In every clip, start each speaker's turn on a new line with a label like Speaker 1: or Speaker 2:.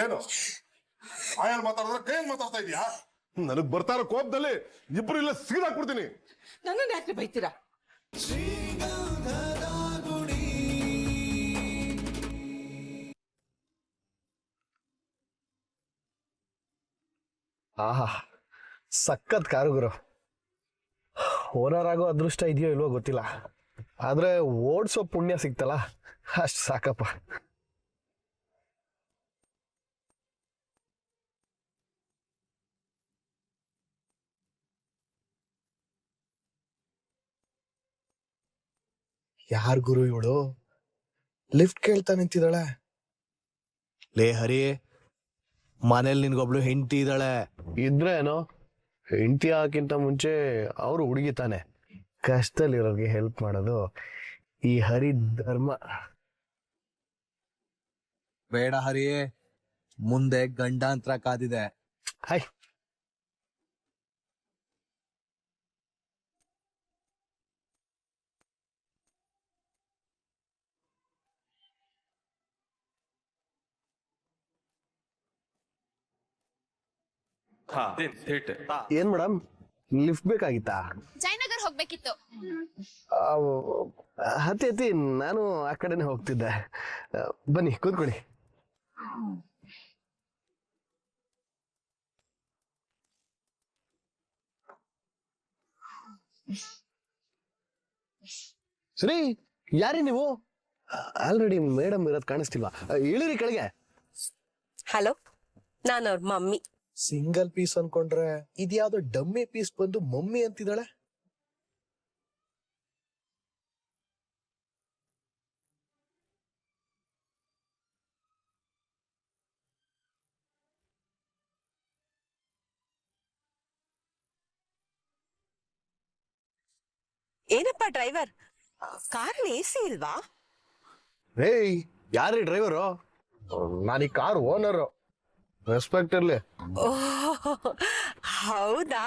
Speaker 1: ಏನು ಆಯಲ್ ಮಾತಾಡಿದ್ರೆ ಕೈಯಲ್ಲಿ ಮಾತಾಡ್ತಾ ಇದೀಯಾ? ನನಗ್ ಬರ್ತಾ ಇರೋ ಕೋಪದಲ್ಲಿ ಇಬ್ರು ಇಲ್ಲ ಸೀದಾಕ್ಬಿಡ್ತೀನಿ.
Speaker 2: ನನ್ನನ್ನು ಯಾಕೆ ಬೈತೀರಾ?
Speaker 3: ಆಹಾ ಸಖತ್ ಕಾರು ಗುರು. ಓನರ್ ಆಗೋ ಅದೃಷ್ಟ ಇದೆಯೋ ಇಲ್ವೋ ಗೊತ್ತಿಲ್ಲ, ಆದ್ರೆ ಓಡಿಸೋ ಪುಣ್ಯ ಸಿಕ್ತಲ್ಲ ಅಷ್ಟು ಸಾಕಪ್ಪ. ಯಾರ್ ಗುರು ಇವಳು ಲಿಫ್ಟ್ ಕೇಳ್ತಾ ನಿಂತಿದ್ದಾಳೆ? ಲೇ ಹರಿ, ಮನೇಲಿ ನಿನ್ಗೊಬ್ಳು ಹೆಂಡತಿ ಇದ್ದಾಳೆ. ಇದ್ರೇನೋ, ಹೆಂಡತಿ ಹಾಕಿಂತ ಮುಂಚೆ ಅವರು ಹುಡುಗಿ ತಾನೆ. ಕಷ್ಟದಲ್ಲಿರೋರ್ಗೆ ಹೆಲ್ಪ್ ಮಾಡೋದು ಈ ಹರಿ ಧರ್ಮ.
Speaker 4: ಬೇಡ ಹರಿ, ಮುಂದೆ ಗಂಡಾಂತರ ಕಾದಿದೆ.
Speaker 3: ಹಾಯ್, ಏನ್ ಮೇಡಮ್ ಲಿಫ್ಟ್ ಬೇಕಾಗಿತ್ತಾ?
Speaker 5: ಜಯನಗರ್ ಹೋಗ್ಬೇಕಿತ್ತು.
Speaker 3: ಹತ್ತಿ ನಾನು ಆ ಕಡೆನೆ ಹೋಗ್ತಿದ್ದೆ. ಬನ್ನಿ ಕೂತ್ಕೊಳ್ಳಿ. ಸರಿ, ಯಾರಿ ನೀವು? ಆಲ್ರೆಡಿ ಮೇಡಮ್ ಇರೋದ್ ಕಾಣಿಸ್ತಿಲ್ವಾ? ಇಳಿರಿ ಕೆಳಗೆ.
Speaker 2: ಹಲೋ, ನಾನು ಅವ್ರ ಮಮ್ಮಿ.
Speaker 3: ಸಿಂಗಲ್ ಪೀಸ್ ಅನ್ಕೊಂಡ್ರೆ ಇದ್ಯಾವ್ದೋ ಡಮ್ಮಿ ಪೀಸ್ ಬಂದು ಮಮ್ಮಿ ಅಂತಿದ್ದಾಳೆ.
Speaker 2: ಏನಪ್ಪ ಡ್ರೈವರ್, ಕಾರ್ ಎಸಿ ಇಲ್ವಾ?
Speaker 3: ಏಯ್, ಯಾರೀ ಡ್ರೈವರು? ನಾನೀ ಕಾರ್ ಓನರು, ರೆಸ್ಪೆಕ್ಟ್ ಇರ್ಲಿ.
Speaker 2: ಹೌದಾ,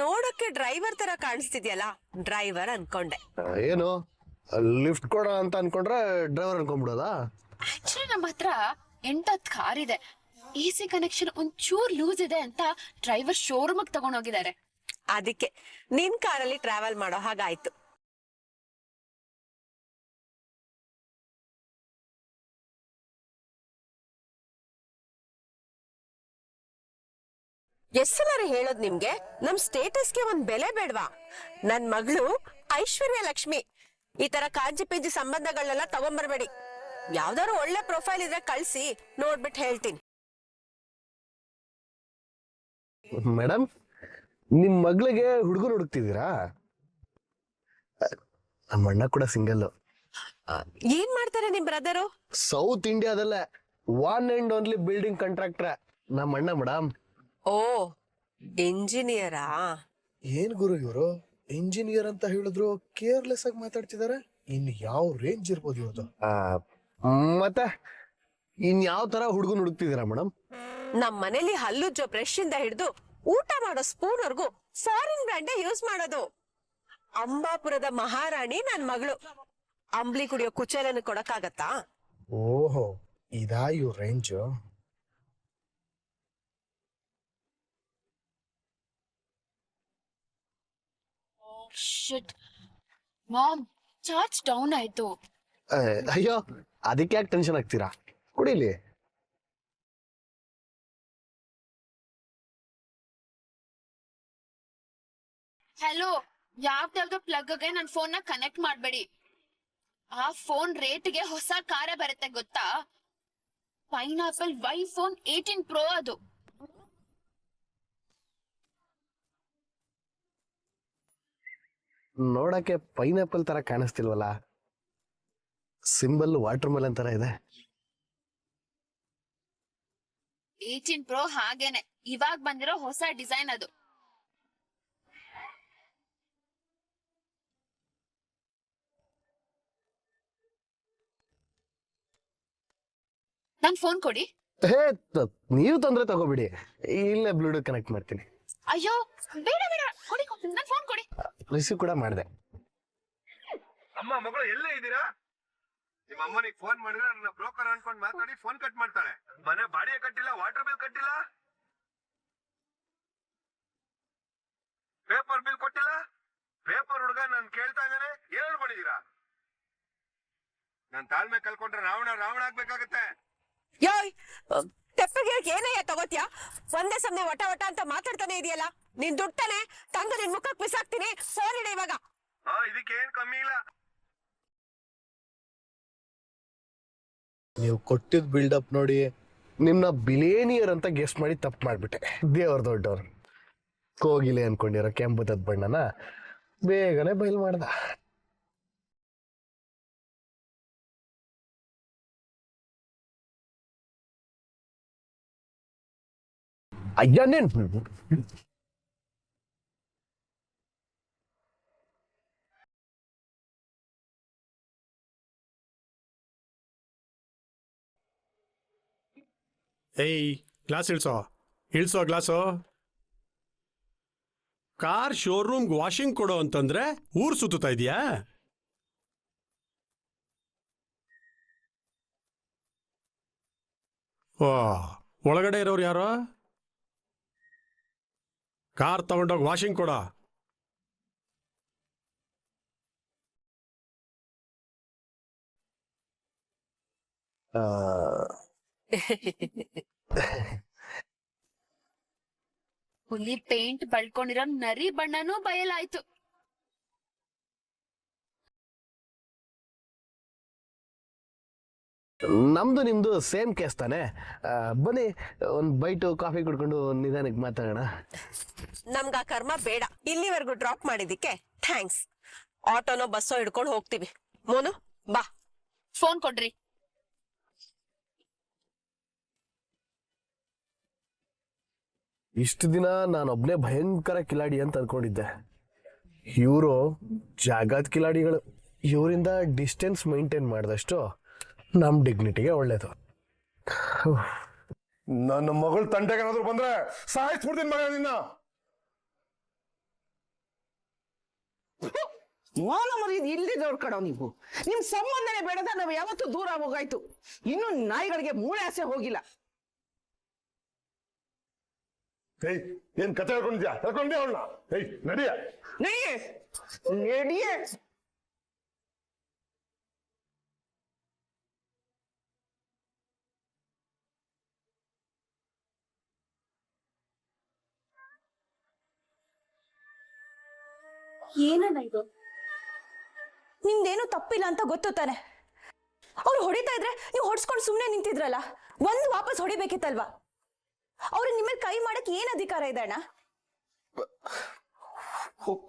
Speaker 2: ನೋಡಕ್ಕೆ ಡ್ರೈವರ್ ತರ ಕಾಣಿಸ್ತಿದ್ಯಲ್ಲ, ಡ್ರೈವರ್ ಅನ್ಕೊಂಡೆ.
Speaker 3: ಏನು ಲಿಫ್ಟ್ ಕೊಡ ಅಂತ ಅನ್ಕೊಂಡ್ರೆ ಡ್ರೈವರ್ ಅನ್ಕೊಂಡ್ಬಿಡೋದಾ?
Speaker 5: ಆಕ್ಚುಲಿ ನಮ್ಮ ಹತ್ರ 8-10 ಕಾರ್ ಇದೆ. ಎಸಿ ಕನೆಕ್ಷನ್ ಒಂಚೂರ್ ಲೂಸ್ ಇದೆ ಅಂತ ಡ್ರೈವರ್ ಶೋರೂಮ್ ತಗೊಂಡೋಗಿದ್ದಾರೆ.
Speaker 2: ಅದಕ್ಕೆ ನಿನ್ ಕಾರಲ್ಲಿ ಟ್ರಾವೆಲ್ ಮಾಡೋ ಹಾಗಾಯ್ತು. ಎಷ್ಟ್ ಸಲ ಹೇಳೋದ್ ನಿಮ್ಗೆ, ನಮ್ ಸ್ಟೇಟಸ್ಗೆ ಒಂದ್ ಬೆಲೆ ಬೇಡ್ವಾ? ನನ್ ಮಗಳು ಐಶ್ವರ್ಯ ಲಕ್ಷ್ಮಿ, ಈ ತರ ಕಾಂಜಿ ಪಿಂಜಿ ಸಂಬಂಧಗಳನ್ನೆಲ್ಲ ತಗೊಂಡ್ಬರ್ಬೇಡಿ. ಯಾವ್ದಾದ್ರು ಒಳ್ಳೆ ಪ್ರೊಫೈಲ್ ಇದ್ರೆ ಕಳ್ಸಿ, ನೋಡ್ಬಿಟ್ಟು ಹೇಳ್ತೀನಿ.
Speaker 3: ಮೇಡಮ್, ನಿಮ್ ಮಗಳಿಗೆ ಹುಡುಗರು ಹುಡುಕ್ತಿದ್ದೀರಾ? ನಮ್ಮ ಅಣ್ಣ ಕೂಡ ಸಿಂಗಲ್.
Speaker 2: ಏನ್ ಮಾಡ್ತಾರೆ ನಿಮ್ ಬ್ರದರು?
Speaker 3: ಸೌತ್ ಇಂಡಿಯಾದಲ್ಲೇ one and only building contractor ನಮ್ಮ ಅಣ್ಣ ಮೇಡಮ್.
Speaker 2: ಓ, ಇಂಜಿನಿಯರಾ?
Speaker 3: ಏನ್ ಗುರು ಇವರು ಇಂಜಿನಿಯರ್ ಅಂತ ಹೇಳಿದ್ರು ಕೇರ್ಲೆಸ್ ಆಗಿ ಮಾತಾಡ್ತಿದಾರೆ. ಇನ್ ಯಾವ ರೇಂಜ್ ಇರ್ಬೋದು ಇವ್ರದ್ದು? ಮತ್ತೆ ಇನ್ ಯಾವ ತರ ಹುಡುಗನ್ ಹುಡುಕ್ತಿದ್ದೀರಾ ಮೇಡಮ್?
Speaker 2: ನಮ್ ಮನೇಲಿ ಹಲ್ಲುಜ್ಜೋ ಬ್ರಷ್ ಇಂದ ಹಿಡಿದು ಊಟ ಮಾಡೋ ಸ್ಪೂನ್ ವರ್ಗೂ ಫಾರಿನ್ ಬ್ರ್ಯಾಂಡ್ ಯೂಸ್ ಮಾಡೋದು. ಅಂಬಾಪುರದ ಮಹಾರಾಣಿ ನನ್ ಮಗಳು. ಅಂಬ್ಲಿ ಕುಡಿಯೋ ಕುಚೇಲನ್ನು ಕೊಡಕ್ಕಾಗತ್ತಾ?
Speaker 3: ಓಹೋ, ಇದಾ ಇವ್ ರೇಂಜ್?
Speaker 5: ಶಿಟ್ ಮಾಮ್, ಚಾರ್ಜ್ ಡೌನ್ ಆಯ್ತು.
Speaker 3: ಅಯ್ಯೋ, ಅದಕ್ಕೆ ಯಾಕೆ ಟೆನ್ಷನ್ ಆಗ್ತೀರಾ? ಕುಡಿಲಿ.
Speaker 5: ಹಲೋ, ಯಾವ್ದಾವ್ದೋ ಪ್ಲಗ್ಗೆ ನನ್ ಫೋನ್ ನ ಕನೆಕ್ಟ್ ಮಾಡ್ಬೇಡಿ. ಆ ಫೋನ್ ರೇಟ್ಗೆ ಹೊಸ ಕಾರೇ ಬರುತ್ತೆ ಗೊತ್ತಾ? ಪೈನಾಪಲ್ ಐಫೋನ್ 18 Pro ಅದು.
Speaker 3: ನೋಡಕ್ಕೆ ಪೈನಾಪಲ್ ತರ ಕಾಣಿಸ್ತಿಲ್ವಲ್ಲ? ಸಿಂಬಲ್ ವಾಟರ್ ಮೆಲನ್ ತರ ಇದೆ.
Speaker 5: 18 Pro ಹಾಗೇನೆ, ಇವಾಗ ಬಂದಿರೋ ಹೊಸ ಡಿಸೈನ್ ಅದು. ನನ್ ಫೋನ್ ಕೊಡಿ.
Speaker 3: ನೀವು ತೊಂದ್ರೆ ತಗೋಬಿಡಿ, ಇಲ್ಲೇ ಬ್ಲೂಟೂತ್ ಕನೆಕ್ಟ್ ಮಾಡ್ತೀನಿ.
Speaker 5: ಅಯ್ಯೋ ಬೇಡ ಬೇಡ, ಕೊಡಿ, ನನ್ ಫೋನ್ ಕೊಡಿ.
Speaker 3: ರಿಸೀವ್ ಕೂಡ ಮಾಡಿದೆ.
Speaker 6: ಅಮ್ಮ ಮಗಳು ಎಲ್ಲೇ ಇದ್ದೀರಾ? ನಿಮ್ಮ ಅಮ್ಮನಿಗೆ ಫೋನ್ ಮಾಡಿದ್ರೆ ನನ್ನ ಬ್ರೋಕರ್ ಅನ್ಕೊಂಡ್ ಮಾತಾಡಿ ಫೋನ್ ಕಟ್ ಮಾಡ್ತಾಳೆ. ಮನೆ ಬಾಡಿಗೆ ಕಟ್ಟಿಲ್ಲ, ವಾಟರ್ ಬಿಲ್ ಕಟ್ಟಿಲ್ಲ, ಪೇಪರ್ ಬಿಲ್ ಕೊಟ್ಟಿಲ್ಲ. ಪೇಪರ್ ಹುಡುಗ ನಾನು ಕೇಳ್ತಾ ಇದ್ದೇನೆ, ಏನ್ ಹೇಳ್ಕೊಂಡಿದ್ದೀರಾ? ನನ್ ತಾಳ್ಮೆ ಕಲ್ಕೊಂಡ್ರೆ ರಾವಣ ಆಗ್ಬೇಕಾಗತ್ತೆ.
Speaker 2: ಯೋಯ್ ತೆಪ್ಪಗೆ ಏನಯ್ಯ ತಗೋತ್ಯಾ? ಒಂದೇ ಸಮನೆ ವಟ ವಟ ಅಂತ ಮಾತಾಡ್ತಾನೆ ಇದೆಯಲ್ಲ. ನೀನ್ ದುಡ್ತಾನೆ ತಂಗ ನಿನ್ ಮುಖಕ್ ಬಿಸಾಕ್ತೀನಿ. ಫೋನ್ ಇಡ ಇವಾಗ.
Speaker 6: ಇದಕ್ಕೆ ಏನ್ ಕಮ್ಮಿ ಇಲ್ಲ.
Speaker 3: ನೀವು ಕೊಟ್ಟಿದ್ ಬಿಲ್ಡಪ್ ನೋಡಿ ನಿಮ್ನ ಬಿಲೇನಿಯರ್ ಅಂತ ಗೆಸ್ಟ್ ಮಾಡಿ ತಪ್ಪು ಮಾಡ್ಬಿಟ್ಟೆ. ದೇವ್ರ ದೊಡ್ಡವ್ರು ಕೋಗಿಲೆ ಅನ್ಕೊಂಡಿರೋ ಕೆಂಪುದದ್ ಬಣ್ಣನ ಬೇಗನೆ ಬಯಲ್ ಮಾಡ್ದ. ಅಯ್ಯನೇನ್
Speaker 7: ಏಯ್ ಗ್ಲಾಸ್ ಇಳ್ಸೋ ಗ್ಲಾಸು. ಕಾರ್ ಶೋರೂಮ್ಗೆ ವಾಷಿಂಗ್ ಕೊಡೋ ಅಂತಂದ್ರೆ ಊರ್ ಸುತ್ತಾ ಇದೀಯಾ? ಓ, ಒಳಗಡೆ ಇರೋರು ಯಾರೋ? ಕಾರ್ ತಗೊಂಡೋಗಿ ವಾಷಿಂಗ್ ಕೊಡ.
Speaker 5: ಹುಲಿ ಪೇಂಟ್ ಬಳ್ಕೊಂಡಿರೋ ನರಿ ಬಣ್ಣನೂ ಬಯಲಾಯ್ತು.
Speaker 3: ನಮ್ದು ನಿಮ್ದು ಸೇಮ್ ಕೇಸ್ ತಾನೆ. ಬನ್ನಿ ಒಂದ್ ಬೈಟು ಕಾಫಿ ಕುಡ್ಕೊಂಡು ನಿಧಾನಕ್ಕೆ ಮಾತಾಡೋಣ.
Speaker 2: ನಮ್ಗ ಆ ಕರ್ಮ ಬೇಡ. ಇಲ್ಲಿವರೆಗೂ ಡ್ರಾಪ್ ಮಾಡಿದಿಕ್ಕೆ ಥ್ಯಾಂಕ್ಸ್. ಆಟೋನೋ ಬಸ್ಸೋ ಹಿಡ್ಕೊಂಡು ಹೋಗ್ತೀವಿ. ಮೋನು ಬಾ.
Speaker 5: ಫೋನ್ ಕೊಡ್ರಿ.
Speaker 3: ಇಷ್ಟು ದಿನ ನಾನೊಬ್ನೇ ಭಯಂಕರ ಕಿಲಾಡಿ ಅಂತ ಅನ್ಕೊಂಡಿದ್ದೆ. ಇವರು ಜಾಗದ ಕಿಲಾಡಿಗಳು. ಇವರಿಂದ ಡಿಸ್ಟೆನ್ಸ್ ಮೈಂಟೈನ್ ಮಾಡಿದಷ್ಟು ನಮ್ ಡಿಗ್ನಿಟಿಗೆ ಒಳ್ಳೇದು.
Speaker 1: ನನ್ನ ಮಗಳು ತಂಟೆಗೆ ಏನಾದ್ರು ಬಂದ್ರೆ ಸಾಯಿಸ್ಬಿಡ್ತೀನಿ ಮಗ ನಿನ್ನ.
Speaker 8: ಮಾನ ಮರೀದ್ ಇಲ್ಲಿದವ್ರ ಕಡೋ ನೀವು. ನಿಮ್ ಸಂಬಂಧನೇ ಬೇಡದ ನಾವ್ ಯಾವತ್ತೂ ದೂರ ಹೋಗಾಯ್ತು. ಇನ್ನು ನಾಯಿಗಳಿಗೆ ಮೂಳೆ ಆಸೆ ಹೋಗಿಲ್ಲ.
Speaker 1: ಏಯ್ ಏನ್ ಕತೆ ಹೇಳ್ಕೊಂಡಿದ್ಯಾ? ಹೇಳ್ಕೊಂಡ್ಯಾ ಅವಳನ್ನ? ಏಯ್ ನಡಿಯ
Speaker 8: ನಡಿಯೇ ನಡಿಯೇ.
Speaker 9: ಏನಣ್ಣ ಇದು? ನಿಮ್ದೇನು ತಪ್ಪಿಲ್ಲ ಅಂತ ಗೊತ್ತು ತಾನೆ. ಅವ್ರು ಹೊಡಿತಾ ಇದ್ರೆ ನೀವು ಹೊಡ್ಸ್ಕೊಂಡು ಸುಮ್ನೆ ನಿಂತಿದ್ರಲ್ಲ, ಒಂದು ವಾಪಸ್ ಹೊಡಿಬೇಕಿತ್ತಲ್ವಾ? ಅವ್ರು ನಿಮ್ಮಲ್ಲಿ ಕೈ ಮಾಡಕ್ ಏನ್ ಅಧಿಕಾರ ಇದೆ ಅಣ್ಣ?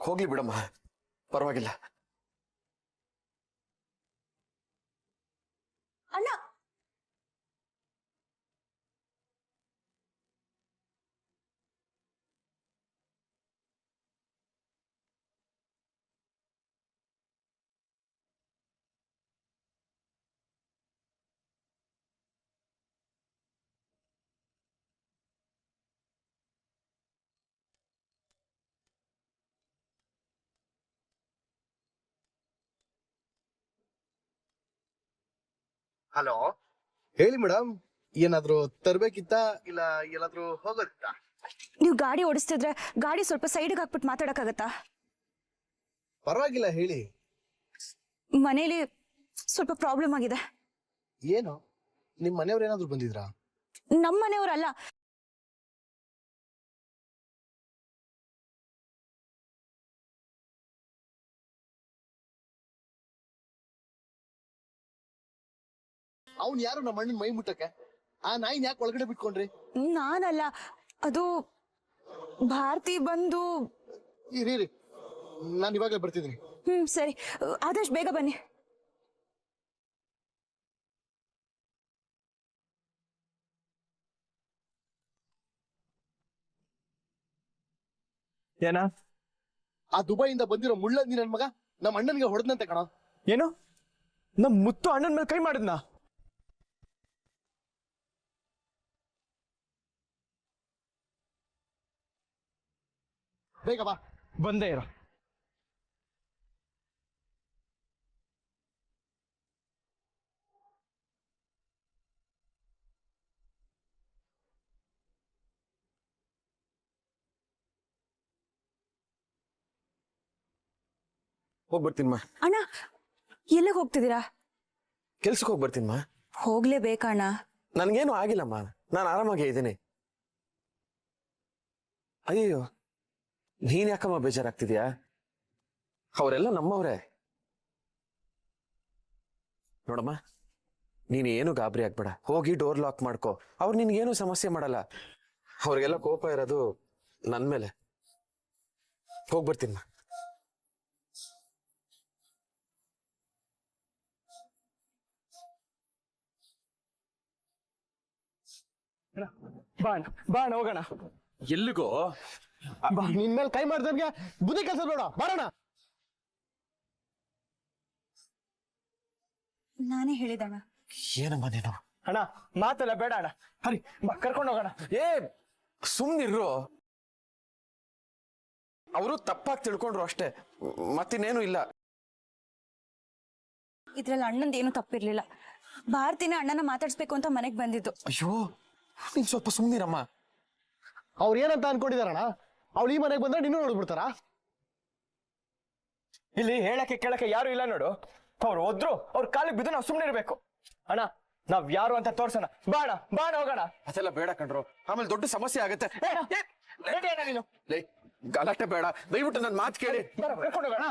Speaker 3: ಹೋಗ್ಲಿ ಬಿಡಮ್ಮ, ಪರವಾಗಿಲ್ಲ.
Speaker 9: ಅಣ್ಣ
Speaker 3: ಹಲೋ, ಹೇಳಿ ಮೇಡಮ್. ಏನಾದ್ರು ತರ್ಬೇಕಿತ್ತ ಇಲ್ಲ ಎಲ್ಲಾದ್ರೂ ಹೋಗೋದಿತ್ತ?
Speaker 9: ನೀವು ಗಾಡಿ ಓಡಿಸ್ತಿದ್ರೆ ಗಾಡಿ ಸ್ವಲ್ಪ ಸೈಡ್ಗೆ ಹಾಕ್ಬಿಟ್ಟು ಮಾತಾಡಕ್ಕಾಗತ್ತಾ?
Speaker 3: ಪರವಾಗಿಲ್ಲ, ಹೇಳಿ.
Speaker 9: ಮನೇಲಿ ಸ್ವಲ್ಪ ಪ್ರಾಬ್ಲಮ್ ಆಗಿದೆ.
Speaker 3: ಏನು, ನಿಮ್ ಮನೆಯವ್ರು ಏನಾದ್ರು ಬಂದಿದ್ರಾ?
Speaker 9: ನಮ್ಮ ಮನೆಯವರಲ್ಲ,
Speaker 3: ಅವ್ನ್ ಯಾರು ನಮ್ಮ ಅಣ್ಣನ್ ಮೈ ಮುಟ್ಟಕ್ಕೆ? ಆ ನಾಯಿನ ಯಾಕೆ ಒಳಗಡೆ ಬಿಟ್ಕೊಂಡ್ರಿ?
Speaker 9: ನಾನಲ್ಲ, ಅದು ಭಾರತಿ ಬಂದು.
Speaker 3: ಇರಿ, ನಾನು ಇವಾಗಲೇ ಬರ್ತಿದ್ದೀನಿ.
Speaker 9: ಸರಿ, ಆದಷ್ಟು ಬೇಗ ಬನ್ನಿ.
Speaker 10: ಏನ?
Speaker 3: ಆ ದುಬೈಯಿಂದ ಬಂದಿರೋ ಮುಳ್ಳಂದಿ ನನ್ ಮಗ ನಮ್ಮ ಅಣ್ಣನಿಗೆ ಹೊಡೆದಂತೆ ಕಣ.
Speaker 10: ಏನು? ನಮ್ ಮುತ್ತು ಅಣ್ಣನ ಮೇಲೆ ಕೈ ಮಾಡಿದ್ನ?
Speaker 3: ಬೇಗ ಬಾ.
Speaker 10: ಬಂದೇ ಇರೋ.
Speaker 11: ಹೋಗ್ಬರ್ತೀನಿ ಮಾ.
Speaker 9: ಅಣ್ಣ ಎಲ್ಲಿಗೆ ಹೋಗ್ತಿದ್ದೀರಾ?
Speaker 11: ಕೆಲ್ಸಕ್ಕೆ ಹೋಗ್ಬರ್ತೀನಿ ಮಾ.
Speaker 9: ಹೋಗ್ಲೇಬೇಕಣ್ಣ.
Speaker 11: ನನ್ಗೇನು ಆಗಿಲ್ಲಮ್ಮ, ನಾನು ಆರಾಮಾಗೇ ಇದ್ದೀನಿ. ಅಯ್ಯೋ, ನೀನ್ ಯಾಕಮ್ಮ ಬೇಜಾರಾಗ್ತಿದ್ಯಾ? ಅವರೆಲ್ಲ ನಮ್ಮವ್ರೆ. ನೋಡಮ್ಮ, ನೀನೇನು ಗಾಬರಿ ಆಗ್ಬೇಡ. ಹೋಗಿ ಡೋರ್ ಲಾಕ್ ಮಾಡ್ಕೋ. ಅವ್ರು ನಿನ್ಗೇನು ಸಮಸ್ಯೆ ಮಾಡಲ್ಲ. ಅವ್ರಿಗೆಲ್ಲ ಕೋಪ ಇರೋದು ನನ್ ಮೇಲೆ. ಹೋಗ್ಬರ್ತೀನಿ.
Speaker 10: ಬಾಣ ಬಾಣ ಹೋಗೋಣ.
Speaker 11: ಎಲ್ಲಿಗೋ?
Speaker 10: ನಿನ್ ಮೇಲೆ ಕೈ ಮಾಡಿದವ್ರಿಗೆ ಬುದ್ಧಿ ಕೆಲಸ ಬೇಡ, ಬಾರಣ.
Speaker 9: ನಾನೇ ಹೇಳಿದಣ್ಣ.
Speaker 11: ಏನಮ್ಮ ನೀನು?
Speaker 10: ಅಣ್ಣ ಮಾತೆಲ್ಲ ಬೇಡ ಅಣ್ಣ, ಹರಿ ಕರ್ಕೊಂಡು ಹೋಗೋಣ.
Speaker 11: ಏ ಸುಮ್ನಿರ್ರು. ಅವರು ತಪ್ಪಾಗಿ ತಿಳ್ಕೊಂಡ್ರು ಅಷ್ಟೇ, ಮತ್ತಿನ್ನೇನು ಇಲ್ಲ.
Speaker 9: ಇದ್ರಲ್ಲಿ ಅಣ್ಣಂದು ಏನು ತಪ್ಪಿರ್ಲಿಲ್ಲ. ಭಾರತಿನ ಅಣ್ಣನ ಮಾತಾಡ್ಸ್ಬೇಕು ಅಂತ ಮನೆಗ್ ಬಂದಿದ್ದು.
Speaker 11: ಅಯ್ಯೋ, ನೀನ್ ಸ್ವಲ್ಪ ಸುಮ್ನಿರಮ್ಮ.
Speaker 10: ಅವ್ರು ಏನಂತ ಅನ್ಕೊಂಡಿದಾರಣ್ಣ? ಅವ್ಳು ಈ ಮನೆಗೆ ಬಂದ್ರೆ ನೀನು ನೋಡ್ಬಿಡ್ತಾರ? ಇಲ್ಲಿ ಹೇಳಕ್ಕೆ ಕೇಳಕ್ಕೆ ಯಾರು ಇಲ್ಲ ನೋಡು. ಅವ್ರು ಹೋದ್ರು ಅವ್ರ ಕಾಲಿಗೆ ಬಿದ್ದು ನಾವು ಸುಮ್ನೆ ಇರ್ಬೇಕು. ಅಣ್ಣ ನಾವ್ ಯಾರು ಅಂತ ತೋರ್ಸೋಣ. ಬಾಣ ಬಾಣ ಹೋಗೋಣ.
Speaker 11: ಅದೆಲ್ಲ ಬೇಡ ಕಣ್ರು, ಆಮೇಲೆ ದೊಡ್ಡ ಸಮಸ್ಯೆ ಆಗತ್ತೆ.
Speaker 10: ನೀನು
Speaker 11: ಗಲಾಟೆ ಬೇಡ, ದಯವಿಟ್ಟು ನನ್ನ ಮಾತು ಕೇಳಿ.
Speaker 10: ಕರ್ಕೊಂಡು ಹೋಗೋಣ.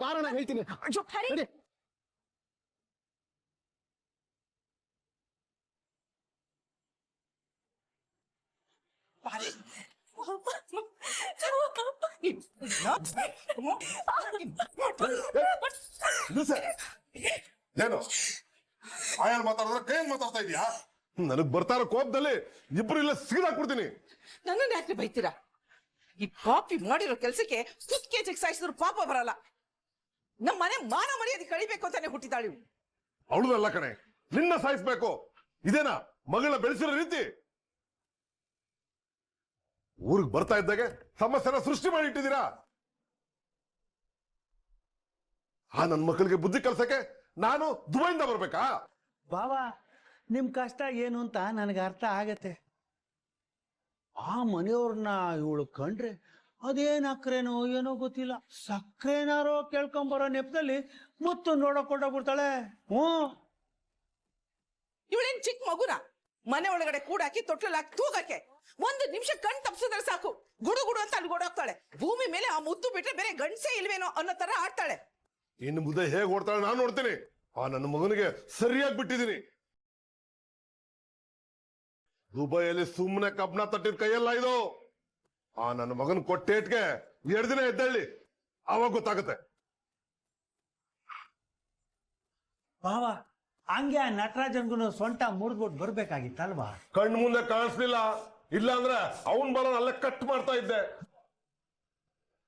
Speaker 10: ಬಾರಣ ಹೇಳ್ತೀನಿ.
Speaker 1: ಏನು ಆಯಲ್ ಮಾತಾಡಿದ್ರೆ ಕೈಯಲ್ಲಿ ಮಾತಾಡ್ತಾ ಇದೀಯಾ? ನನಗ್ ಬರ್ತಾ ಇರೋ ಕೋಪದಲ್ಲಿ ಇಬ್ರು ಇಲ್ಲ ಸಿಗಿದಾಕ್ಬಿಡ್ತೀನಿ.
Speaker 8: ನನ್ನನ್ನು ಯಾಕೆ ಬೈತೀರಾ? ಈ ಪಾಪಿ ಮಾಡಿರೋ ಕೆಲ್ಸಕ್ಕೆ ಕುತ್ತಿಗೆ ಸಾಯಿಸಿದ್ರು ಪಾಪ ಬರಲ್ಲ. ನಮ್ಮ ಮನೆ ಮಾನ ಮರ್ಯಾದೆ ಕಳಿಬೇಕು ಅಂತಾನೆ ಹುಟ್ಟಿದಾಳಿ.
Speaker 1: ಅವಳದಲ್ಲ ಕಣೆ, ನಿನ್ನ ಸಾಯಿಸ್ಬೇಕು. ಇದೇನಾ ಮಗಳ ಬೆಳೆಸಿರೋ ರೀತಿ? ಊರಿಗೆ ಬರ್ತಾ ಇದ್ದಾಗೆ ಸಮಸ್ಯೆನ ಸೃಷ್ಟಿ ಮಾಡಿ ಇಟ್ಟಿದ್ದೀರಾ. ಆ ನನ್ ಮಕ್ಕಳಿಗೆ ಬುದ್ಧಿ ಕಲ್ಸಕ್ಕೆ ನಾನು ದುಬೈಯಿಂದ ಬರ್ಬೇಕಾ?
Speaker 12: ಬಾವಾ, ನಿಮ್ ಕಷ್ಟ ಏನು ಅಂತ ನನಗೆ ಅರ್ಥ ಆಗತ್ತೆ. ಆ ಮನೆಯವ್ರನ್ನ ಇವಳು ಕಂಡ್ರೆ ಅದೇನ್ ಅಕ್ರೇನೋ ಏನೋ ಗೊತ್ತಿಲ್ಲ, ಸಕ್ರೇನಾರೋ ಕೇಳ್ಕೊಂಬರೋ ನೆಪದಲ್ಲಿ ಮುತ್ತು ನೋಡಕ್ ಕೊಂಡೋಗ್ಬಿಡ್ತಾಳೆ.
Speaker 8: ಇವಳೇನ್ ಚಿಕ್ಕ ಮಗುನ ಮನೆ ಒಳಗಡೆ ಕೂಡಾಕಿ ತೊಟ್ಲಲ್ಲಿ ತೂಗಕ್ಕೆ ಒಂದು ನಿಮಿಷ ಕಣ್ ತಪ್ಸಿದ್ರೆ ಸಾಕು ಗುಡು ಗುಡು ಅಂತ ಅಲ್ಲಿ ಓಡೋಗ್ತಾಳೆ. ಭೂಮಿ ಮೇಲೆ ಆ ಮುದ್ದು ಬಿಟ್ರೆ ಬೇರೆ ಗಂಡಸೇ ಇಲ್ವೇನೋ ಅನ್ನೋ ತರ ಆಡ್ತಾಳೆ.
Speaker 1: ಇನ್ನು ಮುಂದೆ ಹೇಗೆ ಓಡ್ತಾಳೆ ನಾನು ನೋಡ್ತೀನಿ. ಆ ನನ್ನ ಮಗನಿಗೆ ಸರಿಯಾಗಿ ಬಿಟ್ಟಿದ್ದೀನಿ. ದುಬೈಯಲ್ಲಿ ಸುಮ್ಮನೆ ಕಬ್ನ ತಟ್ಟಿದ ಕೈಯಲ್ಲ ಇದು. ಆ ನನ್ನ ಮಗನ್ ಕೊಟ್ಟೇಟ್ಗೆ 2 ದಿನ ಎದ್ದಳ್ಳಿ, ಅವಾಗ ಗೊತ್ತಾಗುತ್ತೆ.
Speaker 12: ಬಾವಾ, ಹಂಗೆ ಆ ನಟರಾಜನ್ಗೂ ಸೊಂಟ ಮುರಿದ್ಬಿಟ್ಟು ಬರ್ಬೇಕಾಗಿತ್ತಲ್ವಾ?
Speaker 1: ಕಣ್ಣು ಮುಂದೆ ಕಾಣಿಸ್ಲಿಲ್ಲ, ಇಲ್ಲ ಅಂದ್ರೆ ಅವನ್ ಬಲ ಅಲ್ಲೇ ಕಟ್ ಮಾಡ್ತಾ ಇದ್ದೆ.